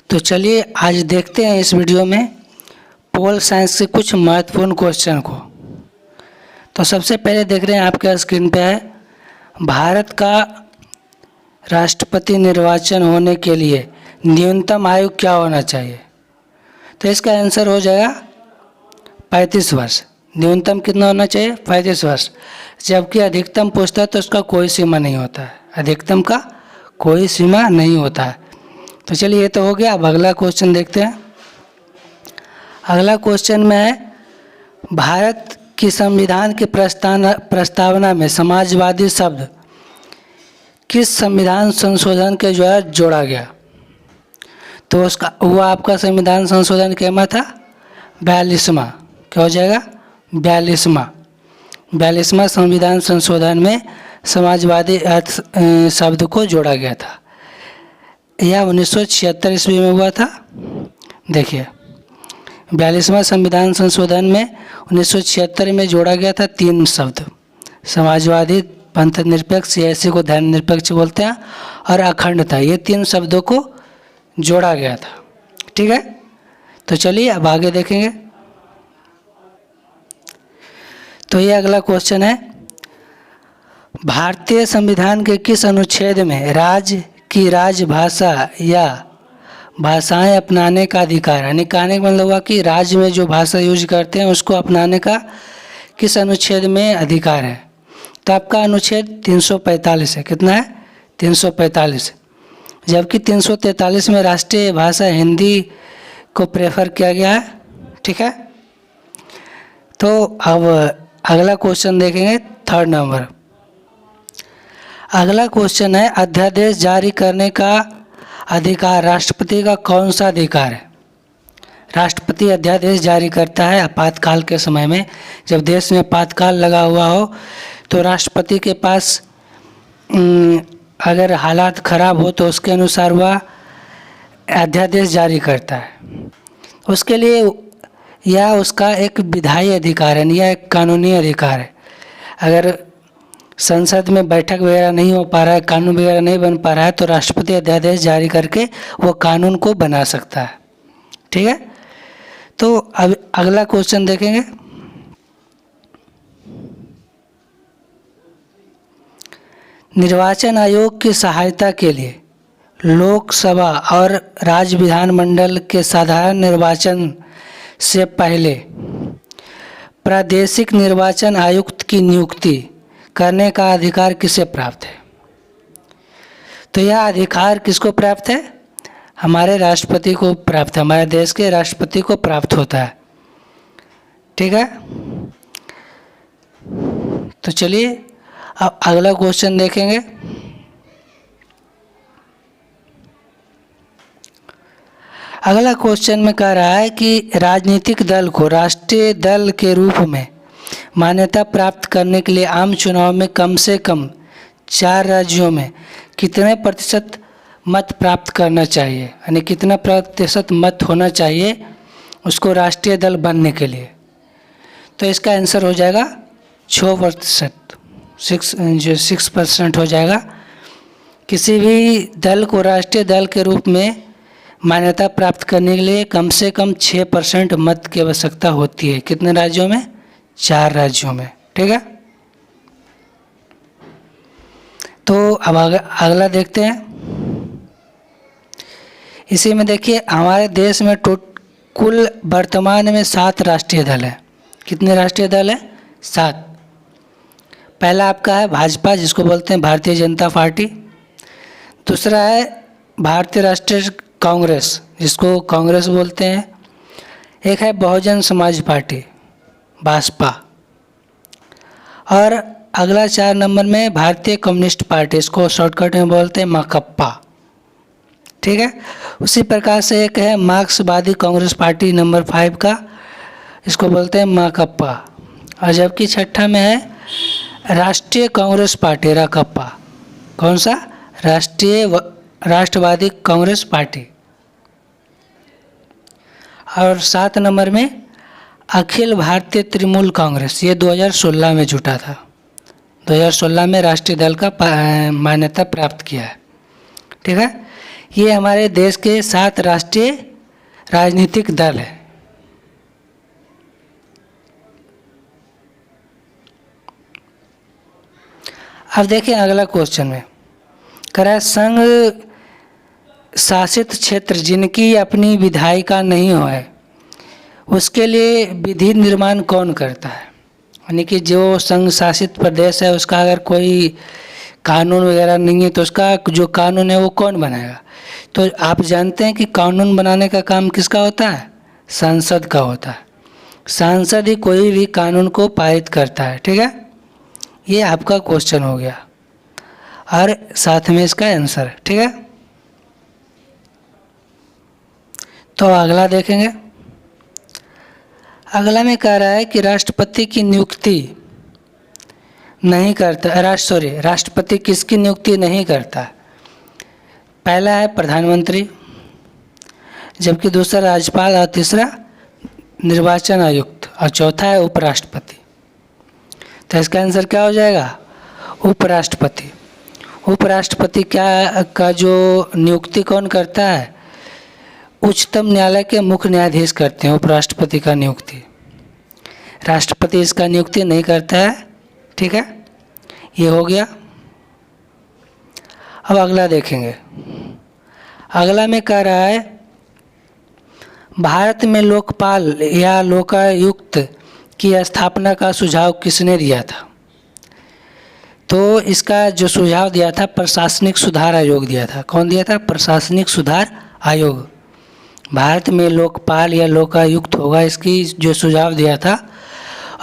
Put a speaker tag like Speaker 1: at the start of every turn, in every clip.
Speaker 1: तो चलिए आज देखते हैं इस वीडियो में पोल साइंस के कुछ महत्वपूर्ण क्वेश्चन को। तो सबसे पहले देख रहे हैं आपके स्क्रीन पे है, भारत का राष्ट्रपति निर्वाचन होने के लिए न्यूनतम आयु क्या होना चाहिए? तो इसका आंसर हो जाएगा 35 वर्ष। न्यूनतम कितना होना चाहिए? 35 वर्ष। जबकि अधिकतम पूछता है तो उसका कोई सीमा नहीं होता है, अधिकतम का कोई सीमा नहीं होता है। तो चलिए ये तो हो गया। अब अगला क्वेश्चन देखते हैं। अगला क्वेश्चन में है, भारत की संविधान की प्रस्तावना में समाजवादी शब्द किस संविधान संशोधन के द्वारा जोड़ा गया? तो उसका वो आपका संविधान संशोधन क्या था? 42वां। क्या हो जाएगा? 42वां संविधान संशोधन में समाजवादी शब्द को जोड़ा गया था। यह 1976 ईस्वी में हुआ था। देखिए 42वां संविधान संशोधन में 1976 में जोड़ा गया था 3 शब्द, समाजवादी, पंथ निरपेक्ष, सीएससी को धर्मनिरपेक्ष बोलते हैं, और अखंडता। ये 3 शब्दों को जोड़ा गया था। ठीक है, तो चलिए अब आगे देखेंगे। तो ये अगला क्वेश्चन है, भारतीय संविधान के किस अनुच्छेद में राज्य की राजभाषा या भाषाएं अपनाने का अधिकार, यानी कहने का मतलब हुआ कि राज्य में जो भाषा यूज करते हैं उसको अपनाने का किस अनुच्छेद में अधिकार है? तो आपका अनुच्छेद 345 है। कितना है? 345। जबकि 343 में राष्ट्रीय भाषा हिंदी को प्रेफर किया गया है। ठीक है, तो अब अगला क्वेश्चन देखेंगे, 3rd नंबर। अगला क्वेश्चन है, अध्यादेश जारी करने का अधिकार राष्ट्रपति का कौन सा अधिकार है? राष्ट्रपति अध्यादेश जारी करता है आपातकाल के समय में। जब देश में आपातकाल लगा हुआ हो तो राष्ट्रपति के पास अगर हालात खराब हो तो उसके अनुसार वह अध्यादेश जारी करता है। उसके लिए यह उसका एक विधायी अधिकार है, यह एक कानूनी अधिकार है। अगर संसद में बैठक वगैरह नहीं हो पा रहा है, कानून वगैरह नहीं बन पा रहा है, तो राष्ट्रपति अध्यादेश जारी करके वो कानून को बना सकता है। ठीक है, तो अब अगला क्वेश्चन देखेंगे। निर्वाचन आयोग की सहायता के लिए लोकसभा और राज्य विधानमंडल के साधारण निर्वाचन से पहले प्रादेशिक निर्वाचन आयुक्त की नियुक्ति करने का अधिकार किसे प्राप्त है? तो यह अधिकार किसको प्राप्त है? हमारे राष्ट्रपति को प्राप्त है, हमारे देश के राष्ट्रपति को प्राप्त होता है। ठीक है, तो चलिए अब अगला क्वेश्चन देखेंगे। अगला क्वेश्चन में कह रहा है कि राजनीतिक दल को राष्ट्रीय दल के रूप में मान्यता प्राप्त करने के लिए आम चुनाव में कम से कम 4 राज्यों में कितने प्रतिशत मत प्राप्त करना चाहिए, यानी कितना प्रतिशत मत होना चाहिए उसको राष्ट्रीय दल बनने के लिए? तो इसका आंसर हो जाएगा 6%, 6% हो जाएगा। किसी भी दल को राष्ट्रीय दल के रूप में मान्यता प्राप्त करने के लिए कम से कम 6% मत की आवश्यकता होती है। कितने राज्यों में? 4 राज्यों में। ठीक है, तो अब अगला देखते हैं। इसी में देखिए हमारे देश में कुल वर्तमान में 7 राष्ट्रीय दल हैं। कितने राष्ट्रीय दल हैं? 7। पहला आपका है भाजपा, जिसको बोलते हैं भारतीय जनता पार्टी। दूसरा है भारतीय राष्ट्रीय कांग्रेस, जिसको कांग्रेस बोलते हैं। एक है बहुजन समाज पार्टी, भाजपा। और अगला 4 नंबर में भारतीय कम्युनिस्ट पार्टी, इसको शॉर्टकट में बोलते हैं माकपा। ठीक है, उसी प्रकार से एक है मार्क्सवादी कांग्रेस पार्टी नंबर 5 का, इसको बोलते हैं माकपा। और जबकि 6ठा में है राष्ट्रीय कांग्रेस पार्टी, राकपा। कौन सा? राष्ट्रवादी कांग्रेस पार्टी। और 7 नंबर में अखिल भारतीय तृणमूल कांग्रेस, ये 2016 में जुटा था। 2016 में राष्ट्रीय दल का मान्यता प्राप्त किया है। ठीक है, ये हमारे देश के 7 राष्ट्रीय राजनीतिक दल है। अब देखिए अगला क्वेश्चन में कह रहा है संघ शासित क्षेत्र जिनकी अपनी विधायिका नहीं हो है उसके लिए विधि निर्माण कौन करता है। यानी कि जो संघ शासित प्रदेश है उसका अगर कोई कानून वगैरह नहीं है तो उसका जो कानून है वो कौन बनाएगा। तो आप जानते हैं कि कानून बनाने का काम किसका होता है, संसद का होता है। सांसद ही कोई भी कानून को पारित करता है। ठीक है, ये आपका क्वेश्चन हो गया और साथ में इसका आंसर। ठीक है, तो अगला देखेंगे। अगला में कह रहा है कि राष्ट्रपति की नियुक्ति नहीं करता, राष्ट्रपति किसकी नियुक्ति नहीं करता। पहला है प्रधानमंत्री, जबकि दूसरा राज्यपाल और तीसरा निर्वाचन आयुक्त और चौथा है उपराष्ट्रपति। तो इसका आंसर क्या हो जाएगा, उपराष्ट्रपति। उपराष्ट्रपति क्या का जो नियुक्ति कौन करता है, उच्चतम न्यायालय के मुख्य न्यायाधीश करते हैं उपराष्ट्रपति का नियुक्ति। राष्ट्रपति इसका नियुक्ति नहीं करता है। ठीक है, ये हो गया। अब अगला देखेंगे। अगला में कह रहा है भारत में लोकपाल या लोकायुक्त की स्थापना का सुझाव किसने दिया था। तो इसका जो सुझाव दिया था प्रशासनिक सुधार आयोग दिया था। कौन दिया था, प्रशासनिक सुधार आयोग। भारत में लोकपाल या लोकायुक्त होगा, इसकी जो सुझाव दिया था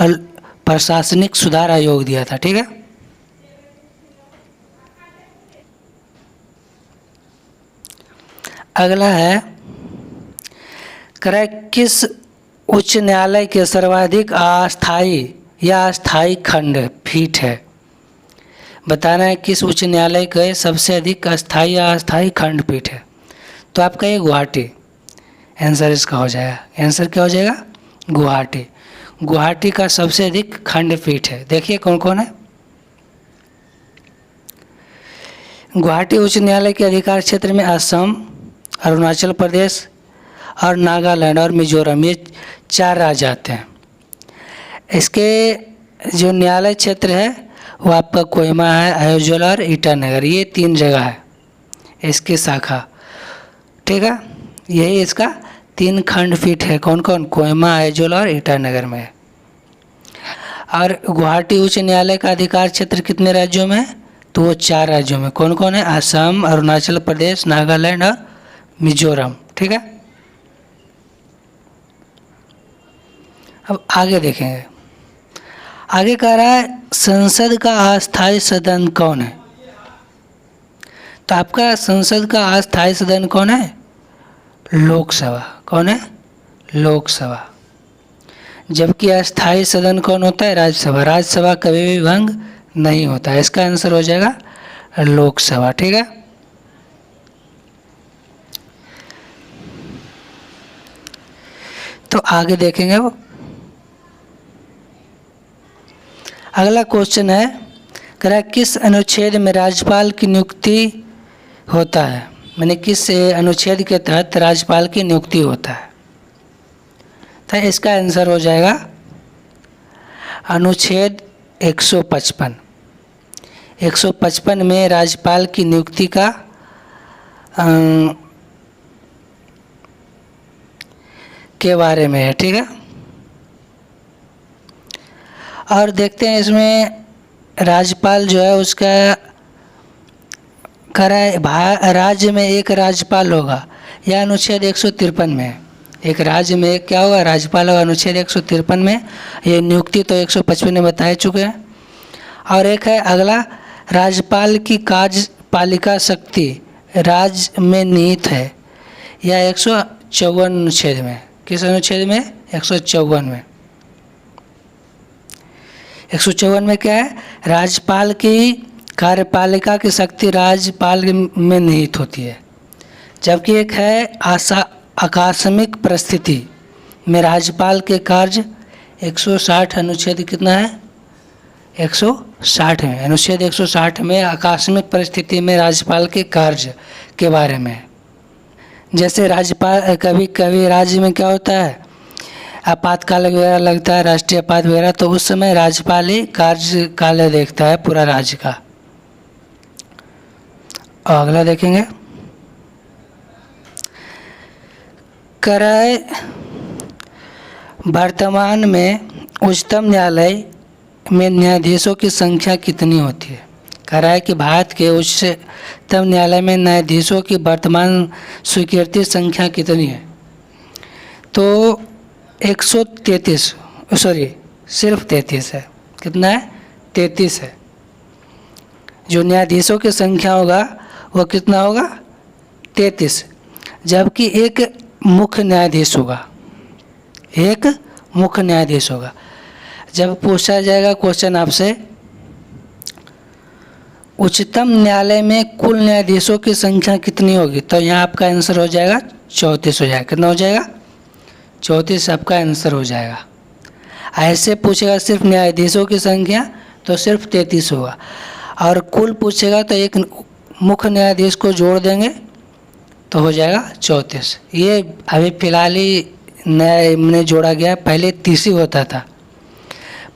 Speaker 1: और प्रशासनिक सुधार आयोग दिया था। ठीक है, अगला है कह किस उच्च न्यायालय के सर्वाधिक अस्थायी या अस्थायी खंडपीठ है। बताना है किस उच्च न्यायालय के सबसे अधिक अस्थायी या अस्थायी खंडपीठ है। तो आपका ये गुवाहाटी आंसर इसका हो जाएगा। आंसर क्या हो जाएगा, गुवाहाटी। गुवाहाटी का सबसे अधिक खंडपीठ है। देखिए कौन कौन है। गुवाहाटी उच्च न्यायालय के अधिकार क्षेत्र में असम, अरुणाचल प्रदेश और नागालैंड और मिजोरम, ये 4 राज्य आते हैं। इसके जो न्यायालय क्षेत्र है वो आपका कोहिमा है, आइजोल और ईटानगर, ये 3 जगह है इसकी शाखा। ठीक है, यही इसका 3 खंडपीठ है। कौन कौन, कोहिमा, आइजोल और ईटानगर में। और गुवाहाटी उच्च न्यायालय का अधिकार क्षेत्र कितने राज्यों में है, तो वो 4 राज्यों में। कौन कौन है, असम, अरुणाचल प्रदेश, नागालैंड और मिजोरम। ठीक है, अब आगे देखेंगे। आगे कह रहा है संसद का अस्थायी सदन कौन है। तो आपका संसद का अस्थायी सदन कौन है, लोकसभा। कौन है, लोकसभा। जबकि अस्थायी सदन कौन होता है, राज्यसभा। राज्यसभा कभी भी भंग नहीं होता है। इसका आंसर हो जाएगा लोकसभा। ठीक है, तो आगे देखेंगे। वो अगला क्वेश्चन है कह रहा है किस अनुच्छेद में राज्यपाल की नियुक्ति होता है, माने किस अनुच्छेद के तहत राज्यपाल की नियुक्ति होता है। तो इसका आंसर हो जाएगा अनुच्छेद 155। 155 में राज्यपाल की नियुक्ति का के बारे में है। ठीक है, और देखते हैं इसमें राज्यपाल जो है उसका राज्य में एक राज्यपाल होगा, यह अनुच्छेद 153 में है। एक राज्य में क्या होगा, राज्यपाल होगा, अनुच्छेद 153 में। ये नियुक्ति तो 155 में बता चुके हैं। और एक है अगला, राज्यपाल की कार्यपालिका शक्ति राज्य में निहित है, यह 154 अनुच्छेद में। किस अनुच्छेद में, 154 में। 154 में क्या है, राज्यपाल की कार्यपालिका की शक्ति राज्यपाल में निहित होती है। जबकि एक है आकस्मिक परिस्थिति में राज्यपाल के कार्य 160 अनुच्छेद कितना है, 160 में। अनुच्छेद 160 में आकस्मिक परिस्थिति में राज्यपाल के कार्य के बारे में। जैसे राज्यपाल, कभी कभी राज्य में क्या होता है, आपातकाल वगैरह लगता है, राष्ट्रीय आपात वगैरह, तो उस समय राज्यपाल ही कार्यकाल देखता है पूरा राज्य का। और अगला देखेंगे, कराए वर्तमान में उच्चतम न्यायालय में न्यायाधीशों की संख्या कितनी होती है। कह रहा है कि भारत के उच्चतम न्यायालय में न्यायाधीशों की वर्तमान स्वीकृति संख्या कितनी है। तो 133, सॉरी सिर्फ 33 है। कितना है? 33 है। जो न्यायाधीशों की संख्या होगा वो कितना होगा? 33। जबकि एक मुख्य न्यायाधीश होगा, एक मुख्य न्यायाधीश होगा। जब पूछा जाएगा क्वेश्चन आपसे, उच्चतम न्यायालय में कुल न्यायाधीशों की संख्या कितनी होगी, तो यहाँ आपका आंसर हो जाएगा 34 हो जाएगा। कितना हो जाएगा? 34 आपका आंसर हो जाएगा। ऐसे पूछेगा सिर्फ न्यायाधीशों की संख्या तो सिर्फ 33 होगा, और कुल पूछेगा तो एक मुख्य न्यायाधीश को जोड़ देंगे तो हो जाएगा 34। ये अभी फिलहाल ही नया में जोड़ा गया, पहले 30 होता था,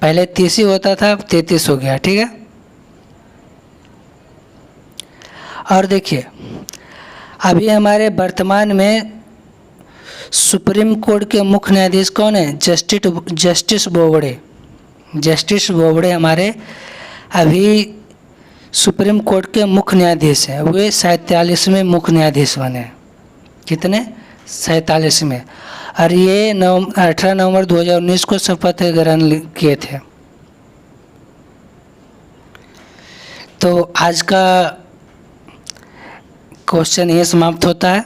Speaker 1: पहले 30 होता था, अब 33 हो गया। ठीक है। और देखिए, अभी हमारे वर्तमान में सुप्रीम कोर्ट के मुख्य न्यायाधीश कौन है? जस्टिस बोबड़े। जस्टिस बोबड़े हमारे अभी सुप्रीम कोर्ट के मुख्य न्यायाधीश हैं। वे 47वें मुख्य न्यायाधीश बने। कितने? 47वें। और ये 18 नवंबर 2019 को शपथ ग्रहण किए थे। तो आज का क्वेश्चन ये समाप्त होता है।